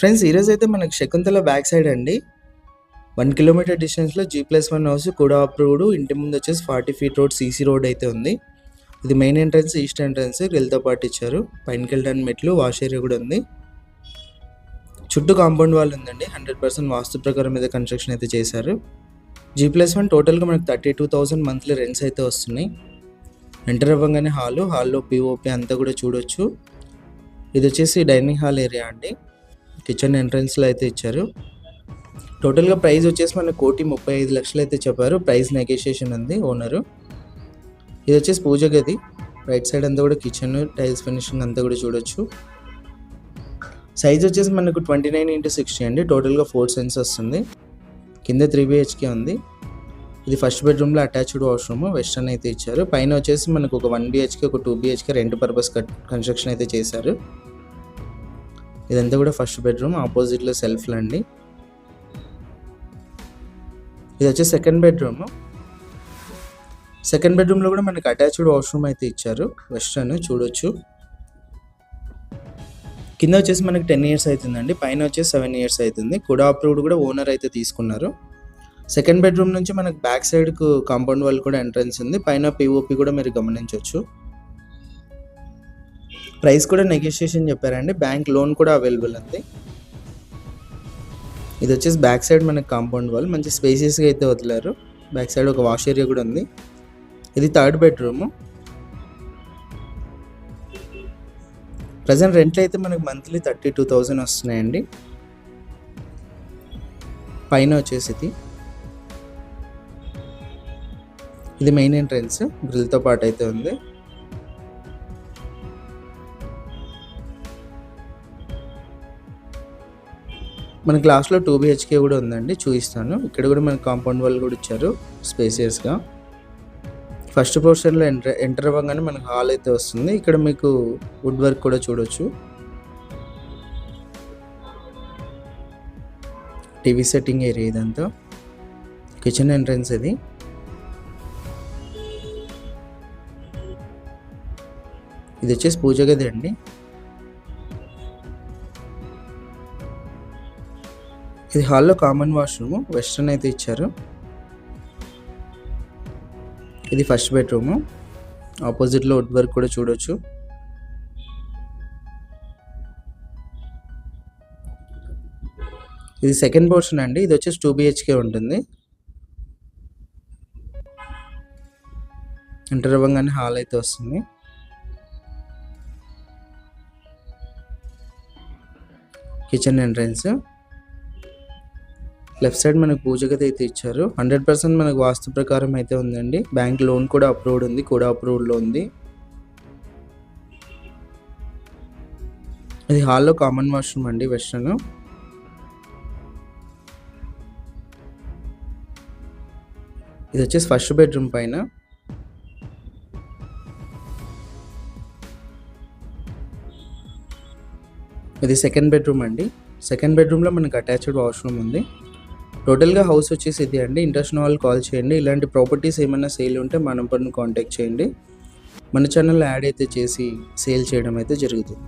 Friends ఈరోజైతే మనకి Shakuntala back side అండి 1 కిలోమీటర్ డిస్టెన్స్లో G+1 హౌస్ కూడా అప్రూవ్డ్. ఇంటి ముందు వచ్చేసి 40 ఫీట్ రోడ్ సీసీ రోడ్ అయితే ఉంది. ఇది మెయిన్ ఎంట్రన్స్, ఈస్ట్ ఎంట్రన్స్ గ్రిల్తో పాటు ఇచ్చారు. పైనకి వెళ్ళడానికి మెట్లు, వాష్ ఏరియా కూడా ఉంది. చుట్టూ కాంపౌండ్ వాల్ ఉందండి. 100% వాస్తు ప్రకారం మీద కన్స్ట్రక్షన్ అయితే చేశారు. G+1 టోటల్గా మనకు 32,000 మంత్లీ రెంట్స్ అయితే వస్తున్నాయి. ఎంటర్ అవ్వగానే హాల్లో పిఓపి అంతా కూడా చూడొచ్చు. ఇది వచ్చేసి డైనింగ్ హాల్ ఏరియా అండి. కిచెన్ ఎంట్రన్స్లో అయితే ఇచ్చారు. టోటల్గా ప్రైస్ వచ్చేసి మనకు 1,35,00,000 అయితే చెప్పారు. ప్రైస్ నెగోషియేషన్ ఉంది ఓనరు. ఇది వచ్చేసి పూజ గది. రైట్ సైడ్ అంతా కూడా కిచెన్, టైల్స్ ఫినిషింగ్ అంతా కూడా చూడొచ్చు. సైజ్ వచ్చేసి మనకు 29x60 అండి. టోటల్గా 4 సెన్స్ వస్తుంది. కింద 3 BHK ఉంది. ఇది ఫస్ట్ బెడ్రూమ్లో అటాచ్డ్ వాష్రూమ్ వెస్టర్న్ అయితే ఇచ్చారు. పైన వచ్చేసి మనకు ఒక 1 BHK, ఒక 2 BHK రెంట్ పర్పస్ కన్స్ట్రక్షన్ అయితే చేశారు. ఇదంతా కూడా ఫస్ట్ బెడ్రూమ్, ఆపోజిట్లో సెల్ఫ్లు అండి. ఇది వచ్చేసి సెకండ్ బెడ్రూమ్. సెకండ్ బెడ్రూమ్లో కూడా మనకి అటాచ్డ్ వాష్రూమ్ అయితే ఇచ్చారు. వెస్టర్న్ చూడొచ్చు. కింద వచ్చేసి మనకి 10 ఇయర్స్ అవుతుందండి. పైన వచ్చేసి 7 ఇయర్స్ అవుతుంది. కూడా అప్రూవ్డ్ కూడా ఓనర్ అయితే తీసుకున్నారు. సెకండ్ బెడ్రూమ్ నుంచి మనకి బ్యాక్ సైడ్కు కాంపౌండ్ వాల్ కూడా ఎంట్రన్స్ ఉంది. పైన పిఓపి కూడా మీరు గమనించవచ్చు. ప్రైస్ కూడా నెగోషియేషన్ చెప్పారండి. బ్యాంక్ లోన్ కూడా అవైలబుల్ ఉంది. ఇది వచ్చేసి బ్యాక్ సైడ్ మనకి కాంపౌండ్ వాల్ మంచి స్పేసియస్గా అయితే వదిలారు. బ్యాక్ సైడ్ ఒక వాష్ ఏరియా కూడా ఉంది. ఇది థర్డ్ బెడ్రూమ్. ప్రజెంట్ రెంట్లు అయితే మనకి మంత్లీ 32,000 వస్తున్నాయండి. పైన వచ్చేసి ఇది మెయిన్ ఎంట్రన్స్ గ్రిల్తో పాటు అయితే ఉంది. మనకి లాస్ట్లో 2 BHK కూడా ఉందండి, చూపిస్తాను. ఇక్కడ కూడా మనకి కాంపౌండ్ వాల్ కూడా ఇచ్చారు స్పేసియస్గా. ఫస్ట్ పోర్షన్లో ఎంటర్ అవ్వగానే మనకు హాల్ అయితే వస్తుంది. ఇక్కడ మీకు వుడ్ వర్క్ కూడా చూడొచ్చు. టీవీ సెట్టింగ్ ఏరియా ఇదంతా. కిచెన్ ఎంట్రన్స్ ఇది. ఇది వచ్చేసి పూజ గది అండి. ఇది హాల్లో కామన్ వాష్రూమ్ వెస్టర్న్ అయితే ఇచ్చారు. ఇది ఫస్ట్ బెడ్రూమ్. ఆపోజిట్లో వుడ్ వర్క్ కూడా చూడొచ్చు. ఇది సెకండ్ పోర్షన్ అండి. ఇది వచ్చేసి 2 BHK ఉంటుంది. ఎంటర్ అవ్వగానే హాల్ అయితే వస్తుంది. Kitchen entrance. లెఫ్ట్ సైడ్ మనకు పూజ గది అయితే ఇచ్చారు. 100% మనకు వాస్తు ప్రకారం అయితే ఉందండి. బ్యాంక్ లోన్ కూడా అప్రూవ్డ్ ఉంది, కూడా అప్రూవ్డ్లో ఉంది. ఇది హాల్లో కామన్ వాష్రూమ్ అండి వెస్టర్న్. ఇది వచ్చేసి ఫస్ట్ బెడ్రూమ్ పైన. ఇది సెకండ్ బెడ్రూమ్ అండి. సెకండ్ బెడ్రూమ్లో మనకు అటాచ్డ్ వాష్రూమ్ ఉంది. టోటల్గా హౌస్ వచ్చేసి ఇది అండి. ఇంట్రెస్ట్ ఉన్న వాళ్ళు కాల్ చేయండి. ఇలాంటి ప్రాపర్టీస్ ఏమైనా సేల్ ఉంటే మా నంబర్ను కాంటాక్ట్ చేయండి. మన ఛానల్లో యాడ్ అయితే చేసి సేల్ చేయడం అయితే జరుగుతుంది.